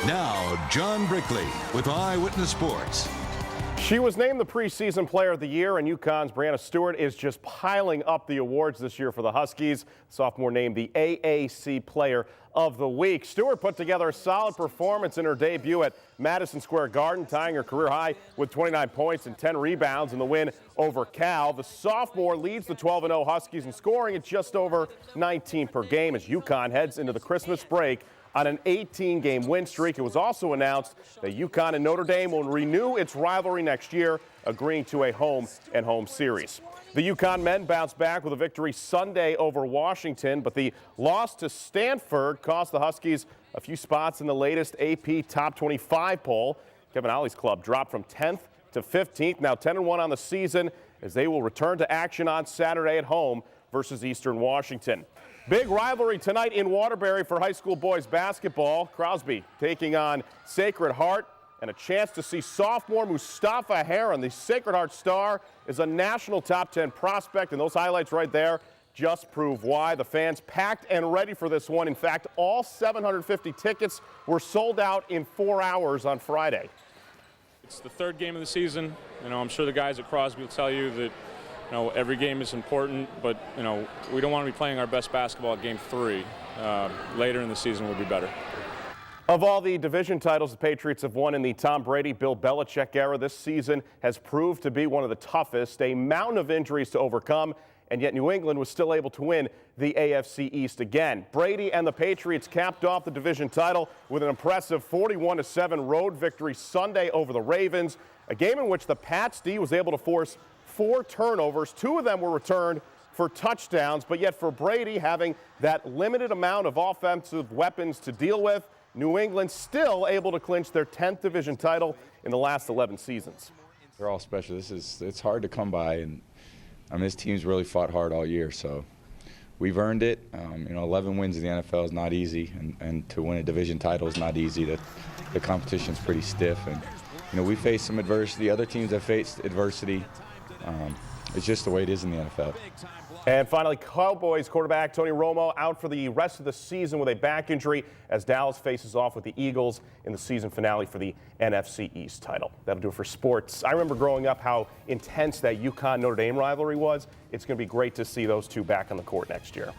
Now, John Brickley with Eyewitness Sports. She was named the preseason player of the year, and UConn's Brianna Stewart is just piling up the awards this year for the Huskies. Sophomore named the AAC Player of the Week. Stewart put together a solid performance in her debut at Madison Square Garden, tying her career high with 29 points and 10 rebounds in the win over Cal. The sophomore leads the 12-0 Huskies in scoring at just over 19 per game as UConn heads into the Christmas break on an 18-game win streak. It was also announced that UConn and Notre Dame will renew its rivalry next year, agreeing to a home-and-home series. The UConn men bounced back with a victory Sunday over Washington, but the loss to Stanford cost the Huskies a few spots in the latest AP Top 25 poll. Kevin Ollie's club dropped from 10th to 15th, now 10-1 on the season, as they will return to action on Saturday at home versus Eastern Washington. Big rivalry tonight in Waterbury for high school boys basketball. Crosby taking on Sacred Heart, and a chance to see sophomore Mustafa Heron. The Sacred Heart star is a national top 10 prospect, and those highlights right there just prove why. The fans packed and ready for this one. In fact, all 750 tickets were sold out in 4 hours on Friday. It's the third game of the season. I'm sure the guys at Crosby will tell you that every game is important, but, we don't want to be playing our best basketball at game 3. Later in the season will be better. Of all the division titles the Patriots have won in the Tom Brady, Bill Belichick era, this season has proved to be one of the toughest, a mountain of injuries to overcome, and yet New England was still able to win the AFC East again. Brady and the Patriots capped off the division title with an impressive 41-7 road victory Sunday over the Ravens, a game in which the Pats D was able to force 4 turnovers. 2 of them were returned for touchdowns, but yet for Brady, having that limited amount of offensive weapons to deal with, New England still able to clinch their 10th division title in the last 11 seasons. They're all special. It's hard to come by, and this team's really fought hard all year, so we've earned it. 11 wins in the NFL is not easy, and to win a division title is not easy. The competition's pretty stiff, and we faced some adversity. Other teams have faced adversity. It's just the way it is in the NFL. And finally, Cowboys quarterback Tony Romo out for the rest of the season with a back injury as Dallas faces off with the Eagles in the season finale for the NFC East title. That'll do it for sports. I remember growing up how intense that UConn-Notre Dame rivalry was. It's going to be great to see those two back on the court next year.